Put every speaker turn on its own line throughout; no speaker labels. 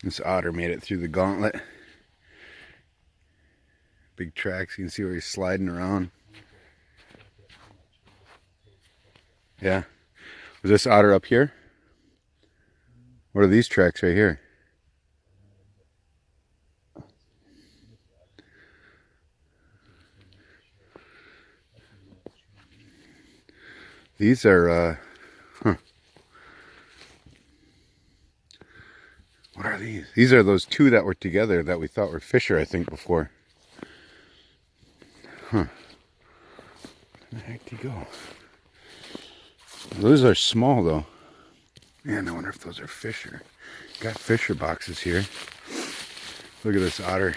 This otter made it through the gauntlet. Big tracks, you can see where he's sliding around. Yeah. Was this otter up here? What are these tracks right here? These are, what are these? These are those two that were together that we thought were fisher, I think, before. Huh. Where the heck did he go? Those are small, though. Man, I wonder if those are fisher. Got fisher boxes here. Look at this otter.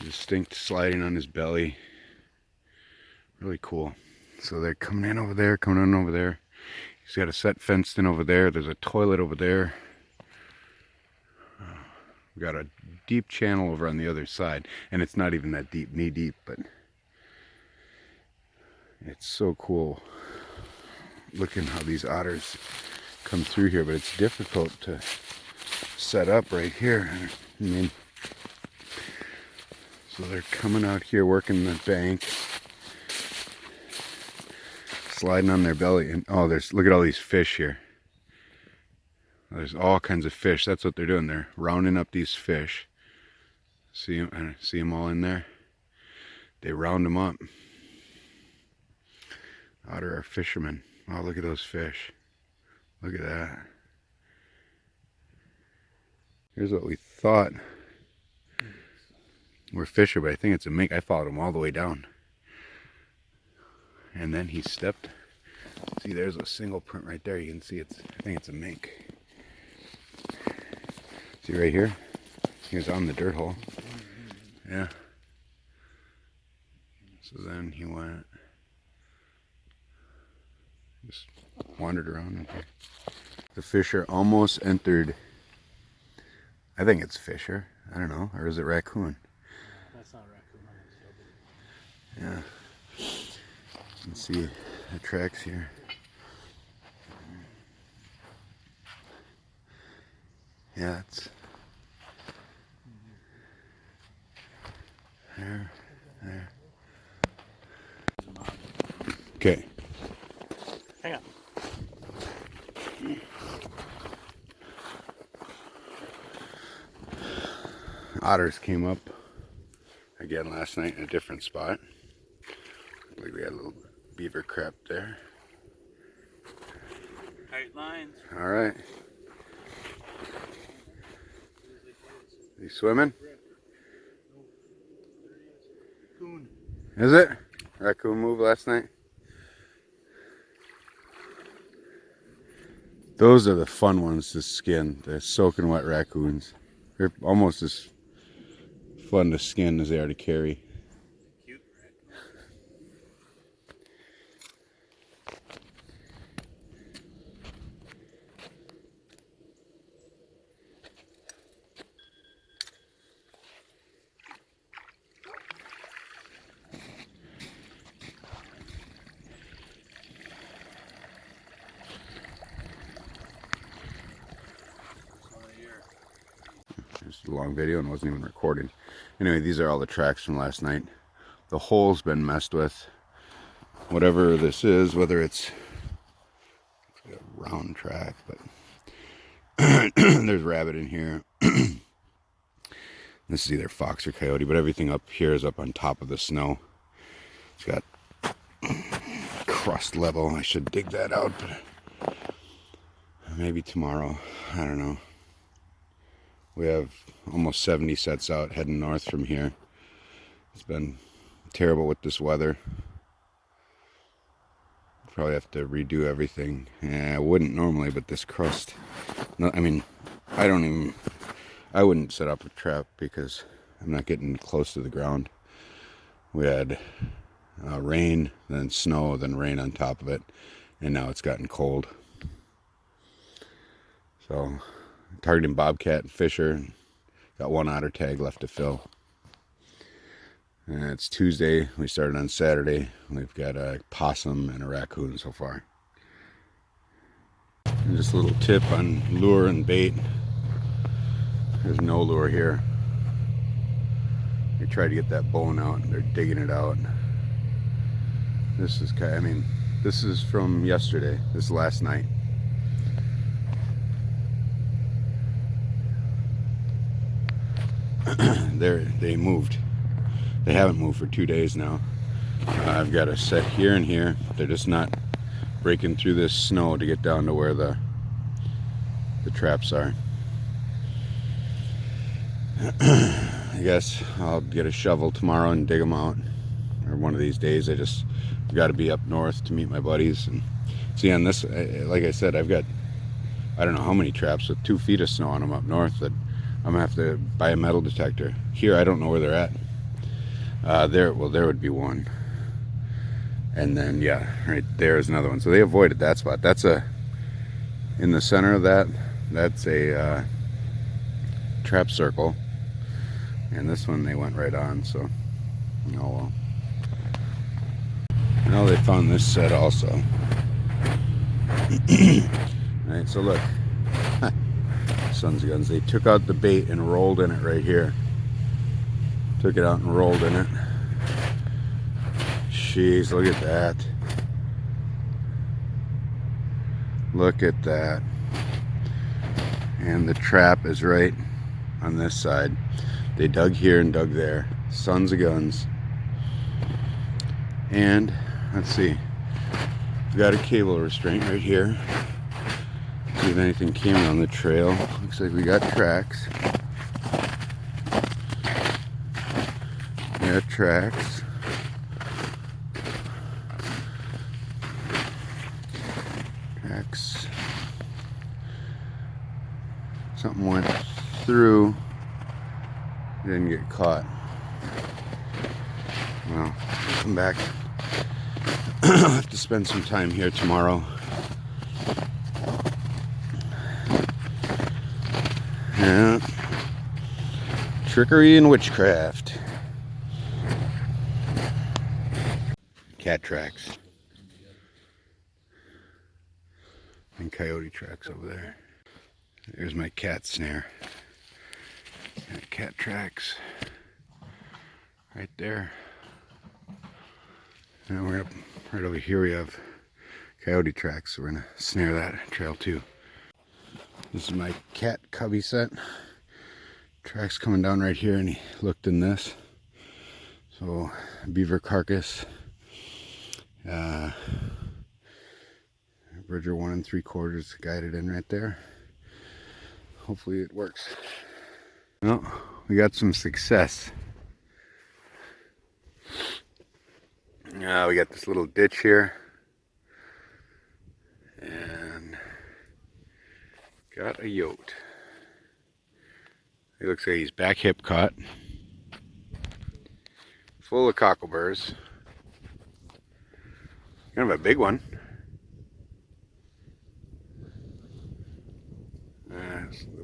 Distinct sliding on his belly. Really cool. So they're coming in over there, coming in over there. He's got a set fenced in over there. There's a toilet over there. We got a deep channel over on the other side, and it's not even that deep, knee deep, but it's so cool looking how these otters come through here. But it's difficult to set up right here. I mean, so they're coming out here working the bank, sliding on their belly, and oh, look at all these fish here. There's all kinds of fish. That's what they're doing. They're rounding up these fish. See them all in there? They round them up. Otter are fishermen. Oh, look at those fish. Look at that. Here's what we thought were fisher, but I think it's a mink. I followed him all the way down. And then he stepped. See, there's a single print right there. You can see I think it's a mink. See right here? He was on the dirt hole. Yeah. So then he went, just wandered around in here. The fisher almost entered. I think it's fisher. I don't know. Or is it raccoon?
That's not raccoon.
Yeah. You can see the tracks here. Yeah, it's there. Okay.
Hang on.
Otters came up again last night in a different spot. Like we had a little beaver crap there.
Tight lines.
All right. You swimming?
Raccoon.
Is it? Raccoon move last night? Those are the fun ones to skin. The soaking wet raccoons. They're almost as fun to skin as they are to carry.
Cute raccoon.
Just a long video and wasn't even recording. Anyway, these are all the tracks from last night. The hole's been messed with. Whatever this is, whether it's a round track, but there's rabbit in here. This is either fox or coyote, but everything up here is up on top of the snow. It's got crust level. I should dig that out, but maybe tomorrow. I don't know. We have almost 70 sets out heading north from here. It's been terrible with this weather. Probably have to redo everything. I wouldn't normally, but this crust. No, I mean, I wouldn't set up a trap because I'm not getting close to the ground. We had rain, then snow, then rain on top of it, and now it's gotten cold. So, targeting bobcat and fisher. Got one otter tag left to fill. And it's Tuesday. We started on Saturday. We've got a possum and a raccoon so far. And just a little tip on lure and bait. There's no lure here. They tried to get that bone out and they're digging it out. This is kind of, I mean, this is from yesterday. This is last night. They moved. They haven't moved for 2 days now. I've got a set here and here. They're just not breaking through this snow to get down to where the traps are. I guess I'll get a shovel tomorrow and dig them out. Or one of these days. I've got to be up north to meet my buddies. And see, on this, like I said, I've got, I don't know how many traps with 2 feet of snow on them up north that I'm gonna have to buy a metal detector. Here, I don't know where they're at. There would be one. And then, yeah, right there is another one. So they avoided that spot. That's in the center of that, that's a trap circle. And this one they went right on, so, oh well. Now they found this set also. Alright, so look. Sons of guns. They took out the bait and rolled in it right here. Took it out and rolled in it. Jeez, look at that. Look at that. And the trap is right on this side. They dug here and dug there. Sons of guns. And let's see. We've got a cable restraint right here. See if anything came on the trail. Looks like we got tracks. We got tracks. Tracks. Something went through. Didn't get caught. Well, come back. I'll have to spend some time here tomorrow. Yeah. Trickery and witchcraft. Cat tracks. And coyote tracks over there. There's my cat snare. Got cat tracks. Right there. And we're up right over here we have coyote tracks, so we're gonna snare that trail too. This is my cat cubby set. Tracks coming down right here, and he looked in this. So beaver carcass. Bridger 1 3/4 guided in right there. Hopefully it works. Well, we got some success. We got this little ditch here. And got a yote. He looks like he's back hip caught. Full of cockleburrs. Kind of a big one.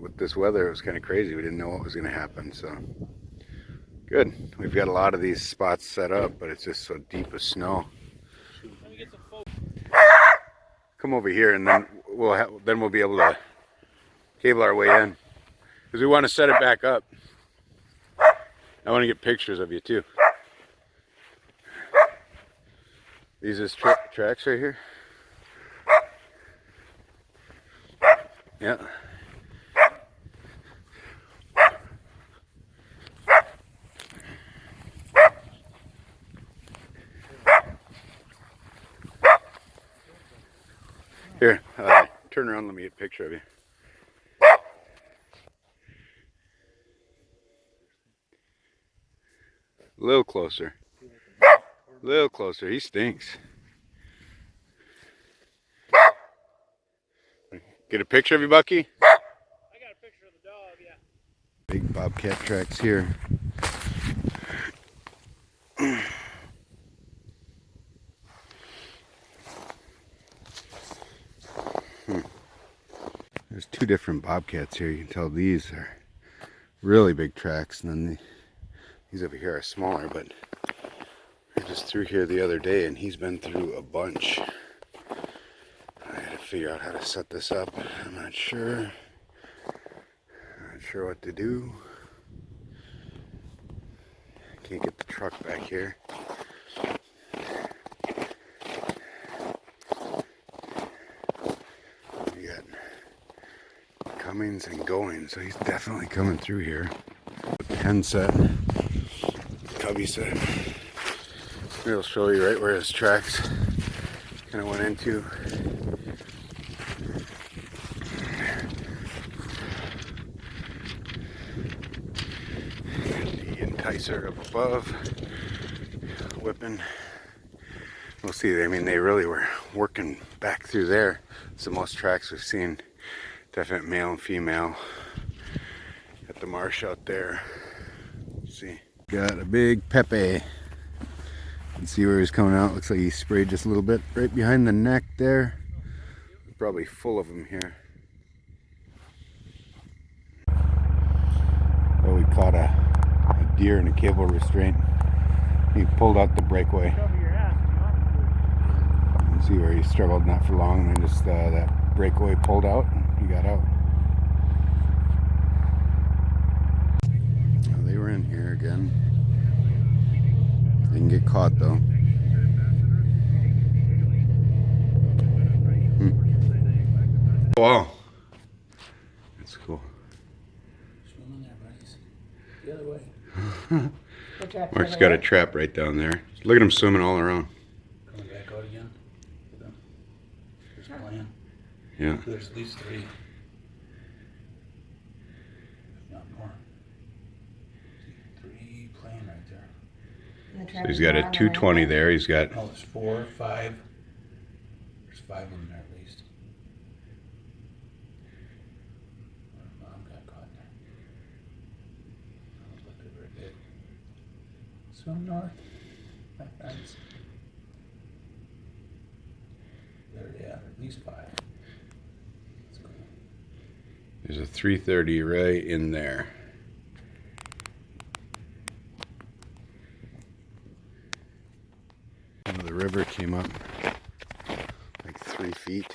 With this weather, it was kind of crazy. We didn't know what was going to happen, so good. We've got a lot of these spots set up, but it's just so deep with snow. Come over here, and then we'll be able to cable our way in, because we want to set it back up. I want to get pictures of you too. These is tracks right here. Yeah. Here, turn around, let me get a picture of you. A little closer. A little closer. He stinks. Get a picture of you, Bucky?
I got a picture of the dog, yeah.
Big bobcat tracks here. There's 2 different bobcats here. You can tell these are really big tracks, and then these over here are smaller, but I just through here the other day, and he's been through a bunch. I gotta figure out how to set this up. I'm not sure sure what to do. Can't get the truck back here. We got comings and going, so he's definitely coming through here. Pen set, cubby set. Maybe I'll show you right where his tracks kind of went into. The enticer up above, whipping. We'll see. I mean, they really were working back through there. It's the most tracks we've seen. Definite male and female at the marsh out there. Let's see. Got a big Pepe. You can see where he's coming out. Looks like he sprayed just a little bit right behind the neck there. Probably full of them here. Oh, we caught a deer in a cable restraint. He pulled out the breakaway. You can see where he struggled not for long, and then just that breakaway pulled out and he got out. Oh, they were in here again. Didn't get caught though. Wow. That's cool.
Swimming there, buddies. The other way.
Mark's got a trap right down there. Look at him swimming all around.
Coming back out again. There's a plan.
Yeah.
There's at least 3. If not more. 3 playing right there.
So he's got a 220 there. He's got.
Oh, there's 4, 5. There's 5 of them there at least. Mom got caught there. That looked very big. Swim north, my friends. There, yeah, at least 5. That's cool.
There's a 330 right in there. The river came up like 3 feet.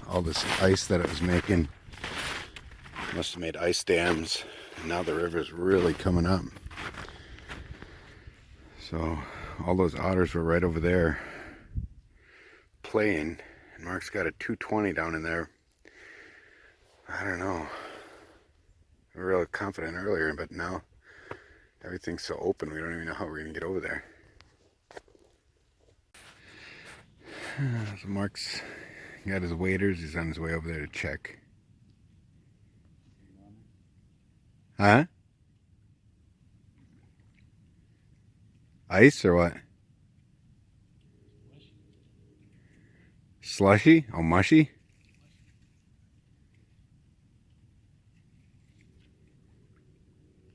All this ice that it was making must have made ice dams, and now the river's really coming up. So all those otters were right over there playing, and Mark's got a 220 down in there. I don't know. We were really confident earlier, but now everything's so open, we don't even know how we're going to get over there. So Mark's got his waders. He's on his way over there to check. Huh? Ice or what? Slushy? Oh, mushy?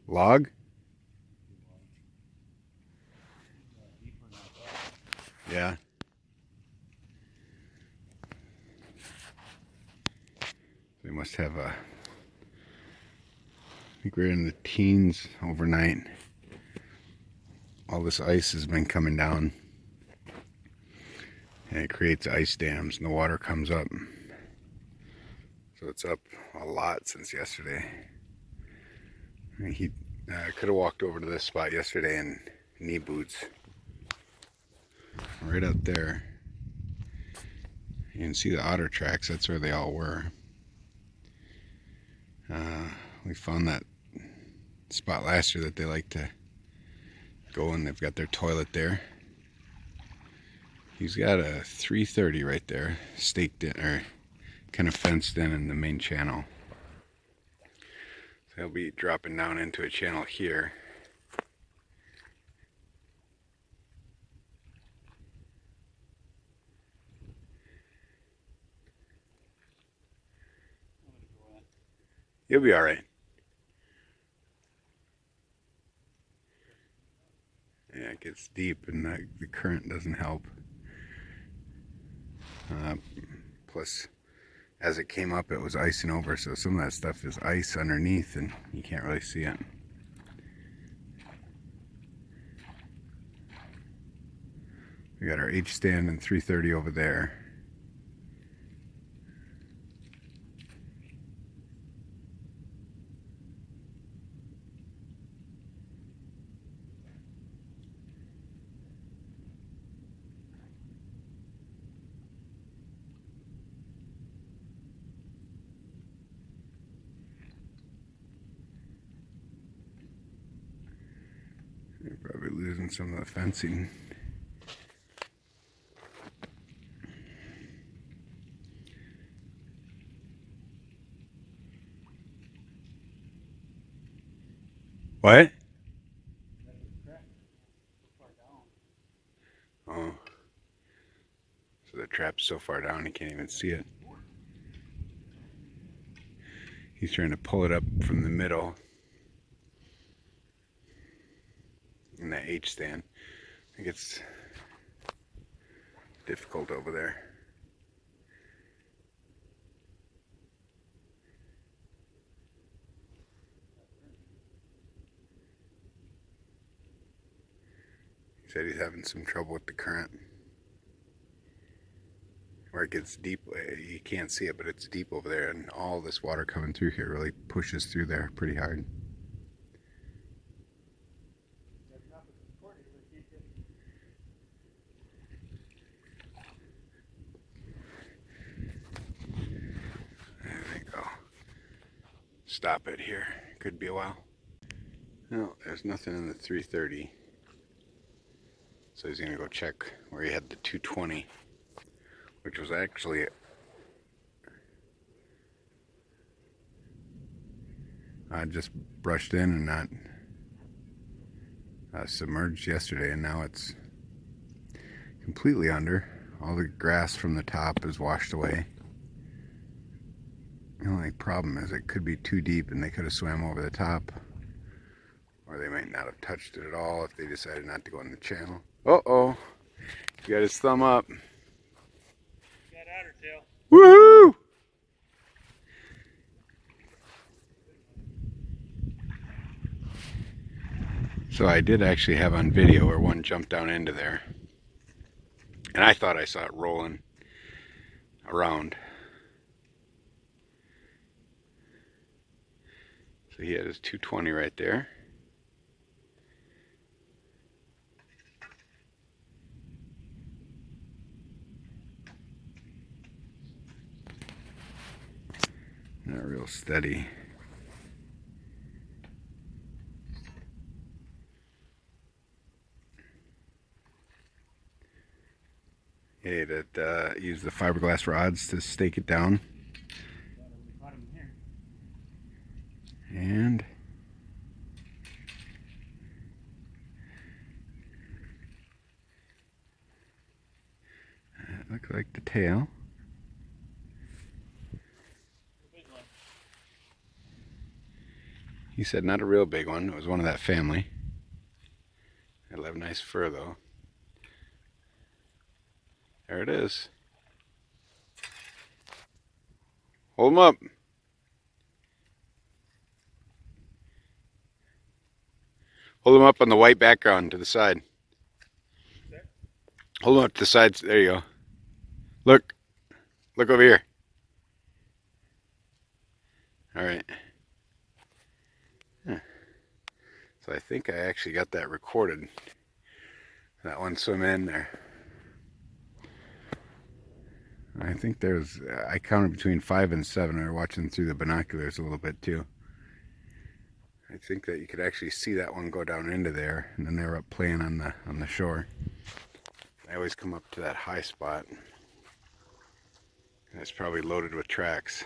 Log? Yeah. We must have I think we're in the teens overnight. All this ice has been coming down, and it creates ice dams, and the water comes up. So it's up a lot since yesterday. I mean, he could have walked over to this spot yesterday in knee boots. Right out there. You can see the otter tracks. That's where they all were. We found that spot last year that they like to go, and they've got their toilet there. He's got a 330 right there, staked in, or kind of fenced in the main channel. So he'll be dropping down into a channel here. You'll be all right. Yeah, it gets deep, and the current doesn't help. Plus, as it came up, it was icing over, so some of that stuff is ice underneath, and you can't really see it. We got our H stand and 330 over there. They're probably losing some of the fencing. What? Oh. So the trap's so far down he can't even see it. He's trying to pull it up from the middle in that H stand. I think it's difficult over there. He said he's having some trouble with the current. Where it gets deep, you can't see it, but it's deep over there, and all this water coming through here really pushes through there pretty hard. There they go. Stop it here. Could be a while. No, there's nothing in the 330. So he's gonna go check where he had the 220, which was actually just brushed in and not submerged yesterday, and now it's completely under. All the grass from the top is washed away. The only problem is it could be too deep and they could have swam over the top, or they might not have touched it at all if they decided not to go in the channel. Uh-oh, he got his thumb up.
Got otter tail.
Woohoo! So I did actually have on video where one jumped down into there, and I thought I saw it rolling around. So he had his 220 right there. Not real steady. Yeah, that use the fiberglass rods to stake it down. And that looks like the tail. He said not a real big one. It was one of that family. It'll have nice fur though. There it is. Hold him up. Hold him up on the white background to the side. Hold him up to the sides. There you go. Look. Look over here. All right. Huh. So I think I actually got that recorded. That one swim in there. I think there's, I counted between 5 and 7. I was watching through the binoculars a little bit too. I think that you could actually see that one go down into there, and then they were up playing on the shore. I always come up to that high spot. And it's probably loaded with tracks.